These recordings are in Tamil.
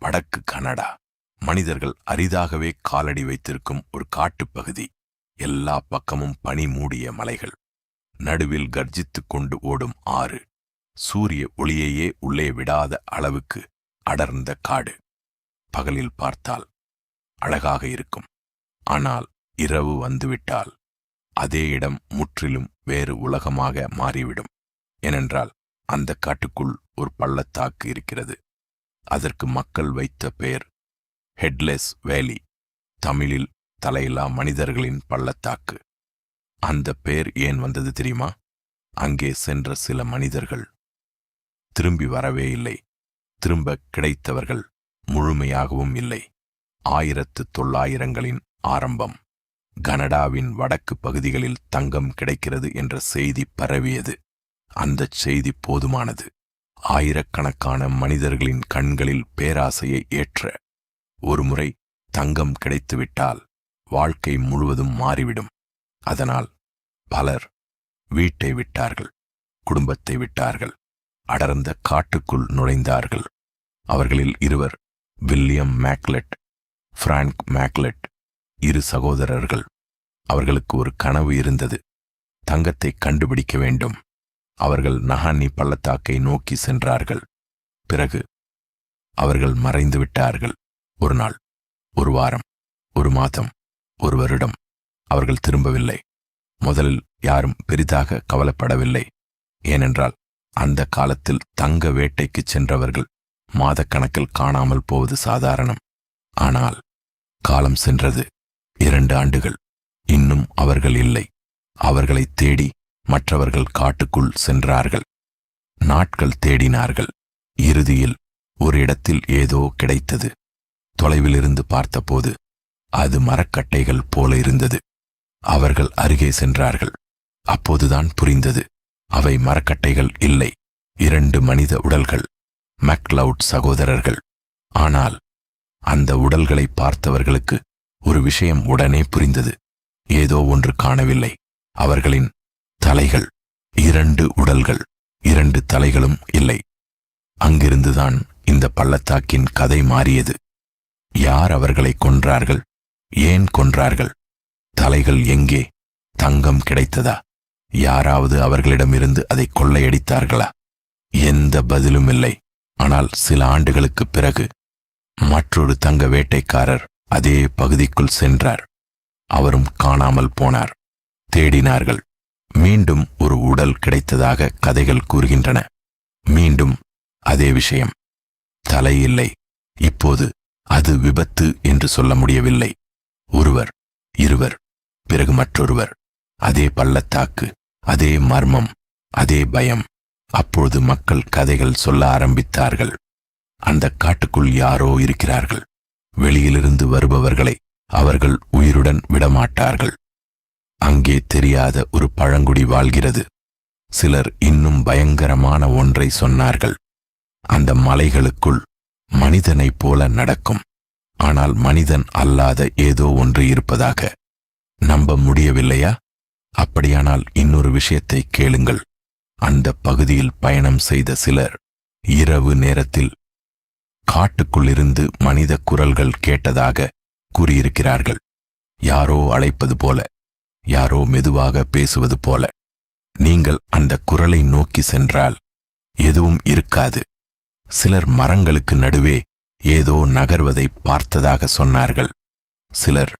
வடக்கு கனடா. மனிதர்கள் அரிதாகவே காலடி வைத்திருக்கும் ஒரு காட்டுப்பகுதி. எல்லா பக்கமும் பனி மூடிய மலைகள், நடுவில் கர்ஜித்துக் கொண்டு ஓடும் ஆறு, சூரிய ஒளியையே உள்ளே விடாத அளவுக்கு அடர்ந்த காடு. பகலில் பார்த்தால் அழகாக இருக்கும், ஆனால் இரவு வந்துவிட்டால் அதே இடம் முற்றிலும் வேறு உலகமாக மாறிவிடும். ஏனென்றால் அந்த காட்டுக்குள் ஒரு பள்ளத்தாக்கு இருக்கிறது. அதற்கு மக்கள் வைத்த பெயர் ஹெட்லெஸ் வேலி, தமிழில் தலையில்லா மனிதர்களின் பள்ளத்தாக்கு. அந்த பெயர் ஏன் வந்தது தெரியுமா? அங்கே சென்ற சில மனிதர்கள் திரும்பி வரவே இல்லை. திரும்ப கிடைத்தவர்கள் முழுமையாகவும் இல்லை. 1900களின் ஆரம்பம். கனடாவின் வடக்கு பகுதிகளில் தங்கம் கிடைக்கிறது என்ற செய்தி பரவியது. அந்தச் செய்தி போதுமானது. ஆயிரக்கணக்கான மனிதர்களின் கண்களில் பேராசையை ஏற்ற. ஒருமுறை தங்கம் கிடைத்துவிட்டால் வாழ்க்கை முழுவதும் மாறிவிடும். அதனால் பலர் வீட்டை விட்டார்கள், குடும்பத்தை விட்டார்கள், அடர்ந்த காட்டுக்குள் நுழைந்தார்கள். அவர்களில் இருவர் வில்லியம் மேக்லெட், பிராங்க் மேக்லெட், 2 சகோதரர்கள். அவர்களுக்கு ஒரு கனவு இருந்தது, தங்கத்தை கண்டுபிடிக்க வேண்டும். அவர்கள் நஹானி பள்ளத்தாக்கை நோக்கி சென்றார்கள். பிறகு அவர்கள் மறைந்து விட்டார்கள். ஒரு நாள், ஒரு வாரம், ஒரு மாதம், ஒரு வருடம் அவர்கள் திரும்பவில்லை. முதலில் யாரும் பெரிதாக கவலைப்படவில்லை. ஏனென்றால் அந்த காலத்தில் தங்க வேட்டைக்கு சென்றவர்கள் மாதக்கணக்கில் காணாமல் போவது சாதாரணம். ஆனால் காலம் சென்றது. 2 ஆண்டுகள். இன்னும் அவர்கள் இல்லை. அவர்களை தேடி மற்றவர்கள் காட்டுக்குள் சென்றார்கள். நாட்கள் தேடினார்கள். இறுதியில் ஒரு இடத்தில் ஏதோ கிடைத்தது. தொலைவிலிருந்து பார்த்தபோது அது மரக்கட்டைகள் போல இருந்தது. அவர்கள் அருகே சென்றார்கள். அப்போதுதான் புரிந்தது, அவை மரக்கட்டைகள் இல்லை, 2 மனித உடல்கள், மேக்லவுட் சகோதரர்கள். ஆனால் அந்த உடல்களை பார்த்தவர்களுக்கு ஒரு விஷயம் உடனே புரிந்தது. ஏதோ ஒன்று காணவில்லை. அவர்களின் தலைகள். 2 உடல்கள், 2 தலைகளும் இல்லை. அங்கிருந்துதான் இந்த பள்ளத்தாக்கின் கதை மாறியது. யார் அவர்களை கொன்றார்கள்? ஏன் கொன்றார்கள்? தலைகள் எங்கே? தங்கம் கிடைத்ததா? யாராவது அவர்களிடமிருந்து அதை கொள்ளையடித்தார்களா? எந்த பதிலும் இல்லை. ஆனால் சில ஆண்டுகளுக்குப் பிறகு மற்றொரு தங்க வேட்டைக்காரர் அதே பகுதிக்குள் சென்றார். அவரும் காணாமல் போனார். தேடினார்கள். மீண்டும் ஒரு உடல் கிடைத்ததாக கதைகள் கூறுகின்றன. மீண்டும் அதே விஷயம். தலை இல்லை. இப்போது அது விபத்து என்று சொல்ல முடியவில்லை. ஒருவர், இருவர், பிறகு மற்றொருவர். அதே பள்ளத்தாக்கு, அதே மர்மம், அதே பயம். அப்பொழுது மக்கள் கதைகள் சொல்ல ஆரம்பித்தார்கள். அந்த காட்டுக்குள் யாரோ இருக்கிறார்கள். வெளியிலிருந்து வருபவர்களை அவர்கள் உயிருடன் விடமாட்டார்கள். அங்கே தெரியாத ஒரு பழங்குடி வாழ்கிறது. சிலர் இன்னும் பயங்கரமான ஒன்றை சொன்னார்கள். அந்த மலைகளுக்குள் மனிதனைப் போல நடக்கும், ஆனால் மனிதன் அல்லாத ஏதோ ஒன்று இருப்பதாக. நம்ப முடியவில்லையா? அப்படியானால் இன்னொரு விஷயத்தை கேளுங்கள். அந்த பகுதியில் பயணம் செய்த சிலர் இரவு நேரத்தில் காட்டுக்குள்ளிருந்து மனித குரல்கள் கேட்டதாக கூறியிருக்கிறார்கள். யாரோ அழைப்பது போல, யாரோ மெதுவாக பேசுவது போல. நீங்கள் அந்த குரலை நோக்கி சென்றால் எதுவும் இருக்காது. சிலர் மரங்களுக்கு நடுவே ஏதோ நகர்வதை பார்த்ததாக சொன்னார்கள். சிலர்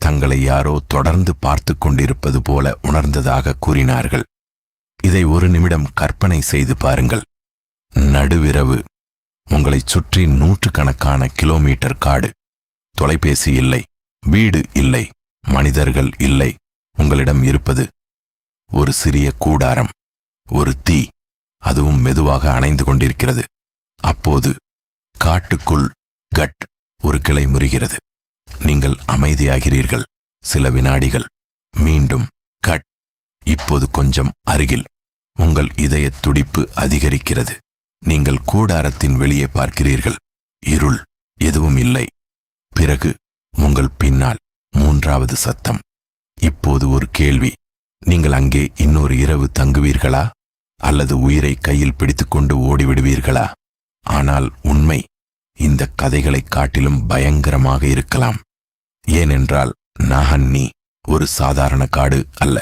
தங்களை யாரோ தொடர்ந்து பார்த்து கொண்டிருப்பது போல உணர்ந்ததாக கூறினார்கள். இதை ஒரு நிமிடம் கற்பனை செய்து பாருங்கள். நடுவிரவு, உங்களைச் சுற்றி 100கணக்கான கிலோமீட்டர் காடு. தொலைபேசி இல்லை, வீடு இல்லை, மனிதர்கள் இல்லை. உங்களிடம் இருப்பது ஒரு சிறிய கூடாரம், ஒரு தீ. அதுவும் மெதுவாக அணைந்து கொண்டிருக்கிறது. அப்போது காட்டுக்குள் கட் ஒரு கிளை முறிகிறது. நீங்கள் அமைதியாகிறீர்கள். சில வினாடிகள். மீண்டும் கட். இப்போது கொஞ்சம் அருகில். உங்கள் இதயத் துடிப்பு அதிகரிக்கிறது. நீங்கள் கூடாரத்தின் வெளியே பார்க்கிறீர்கள். இருள், எதுவும் இல்லை. பிறகு உங்கள் பின்னால் 3வது சத்தம். இப்போது ஒரு கேள்வி. நீங்கள் அங்கே இன்னொரு இரவு தங்குவீர்களா? அல்லது உயிரை கையில் பிடித்துக்கொண்டு ஓடிவிடுவீர்களா? ஆனால் உண்மை, இந்த கதைகளைக் காட்டிலும் பயங்கரமாக இருக்கலாம். ஏனென்றால் நாஹன்னி ஒரு சாதாரண காடு அல்ல.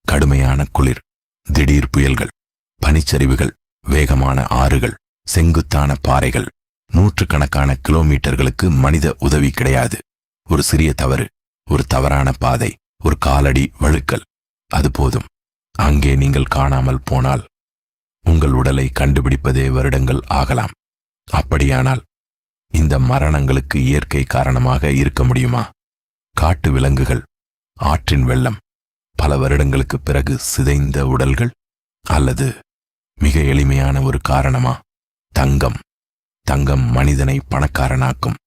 கடுமையான குளிர், திடீர் புயல்கள், பனிச்சரிவுகள், வேகமான ஆறுகள், செங்குத்தான பாறைகள், நூற்றுக்கணக்கான கிலோமீட்டர்களுக்கு மனித உதவி கிடையாது. ஒரு சிறிய தவறு, ஒரு தவறான பாதை, ஒரு காலடி வழுக்கல், அது போதும். அங்கே நீங்கள் காணாமல் போனால் உங்கள் உடலை கண்டுபிடிப்பதே வருடங்கள் ஆகலாம். அப்படியானால் இந்த மரணங்களுக்கு இயற்கை காரணமாக இருக்க முடியுமா? காட்டு விலங்குகள், ஆற்றின் வெள்ளம், பல வருடங்களுக்கு பிறகு சிதைந்த உடல்கள், அல்லது மிக எளிமையான ஒரு காரணமா? தங்கம். தங்கம் மனிதனை பணக்காரனாக்கும்.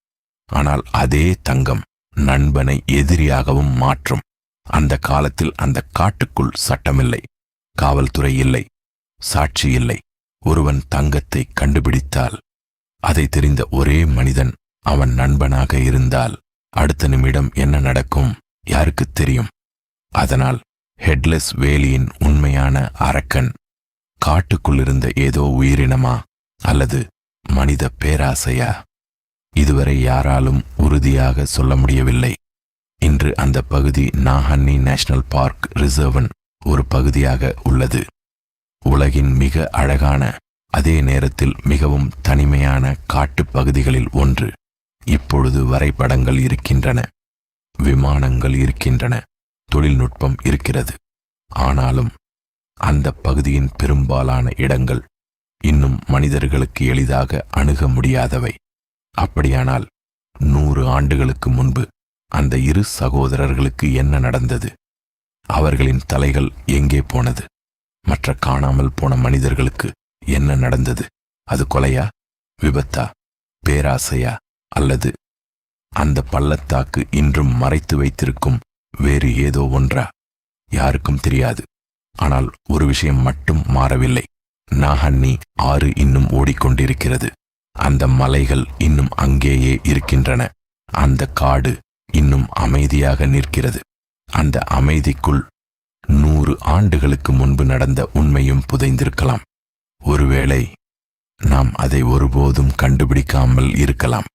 ஆனால் அதே தங்கம் நண்பனை எதிரியாகவும் மாற்றும். அந்த காலத்தில் அந்த காட்டுக்குள் சட்டமில்லை, காவல்துறை இல்லை, சாட்சி இல்லை. ஒருவன் தங்கத்தை கண்டுபிடித்தால், அதை தெரிந்த ஒரே மனிதன் அவன் நண்பனாக இருந்தால், அடுத்த நிமிடம் என்ன நடக்கும் யாருக்குத் தெரியும்? அதனால் ஹெட்லெஸ் வேலியின் உண்மையான அரக்கன் காட்டுக்குள் இருந்த ஏதோ உயிரினமா, அல்லது மனித பேராசையா? இதுவரை யாராலும் உறுதியாக சொல்ல முடியவில்லை. இன்று அந்த பகுதி நாஹன்னி நேஷனல் பார்க் ரிசர்வன் ஒரு பகுதியாக உள்ளது. உலகின் மிக அழகான, அதே நேரத்தில் மிகவும் தனிமையான காட்டுப் பகுதிகளில் ஒன்று. இப்பொழுது வரைபடங்கள் இருக்கின்றன, விமானங்கள் இருக்கின்றன, தொழில்நுட்பம் இருக்கிறது. ஆனாலும் அந்த பகுதியின் பெரும்பாலான இடங்கள் இன்னும் மனிதர்களுக்கு எளிதாக அணுக முடியாதவை. அப்படியானால் 100 ஆண்டுகளுக்கு முன்பு அந்த இரு சகோதரர்களுக்கு என்ன நடந்தது? அவர்களின் தலைகள் எங்கே போனது? மற்ற காணாமல் போன மனிதர்களுக்கு என்ன நடந்தது? அது கொலையா, விபத்தா, பேராசையா, அல்லது அந்த பள்ளத்தாக்கு இன்றும் மறைத்து வைத்திருக்கும் வேறு ஏதோ ஒன்றா? யாருக்கும் தெரியாது. ஆனால் ஒரு விஷயம் மட்டும் மாறவில்லை. நாஹன்னி ஆறு இன்னும் ஓடிக்கொண்டிருக்கிறது. அந்த மலைகள் இன்னும் அங்கேயே இருக்கின்றன. அந்த காடு இன்னும் அமைதியாக நிற்கிறது. அந்த அமைதிக்குள் 100 ஆண்டுகளுக்கு முன்பு நடந்த உண்மையும் புதைந்திருக்கலாம். ஒருவேளை நாம் அதை ஒருபோதும் கண்டுபிடிக்காமல் இருக்கலாம்.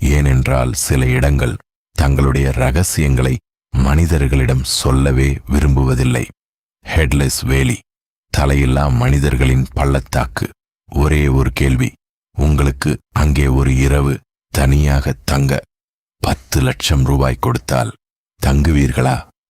ஏனென்றால் சில இடங்கள் தங்களுடைய ரகசியங்களை மனிதர்களிடம் சொல்லவே விரும்புவதில்லை. ஹெட்லெஸ் வேலி, தலையில்லா மனிதர்களின் பள்ளத்தாக்கு. ஒரே ஒரு கேள்வி, உங்களுக்கு அங்கே ஒரு இரவு தனியாக தங்க 10 லட்சம் ரூபாய் கொடுத்தால் தங்குவீர்களா?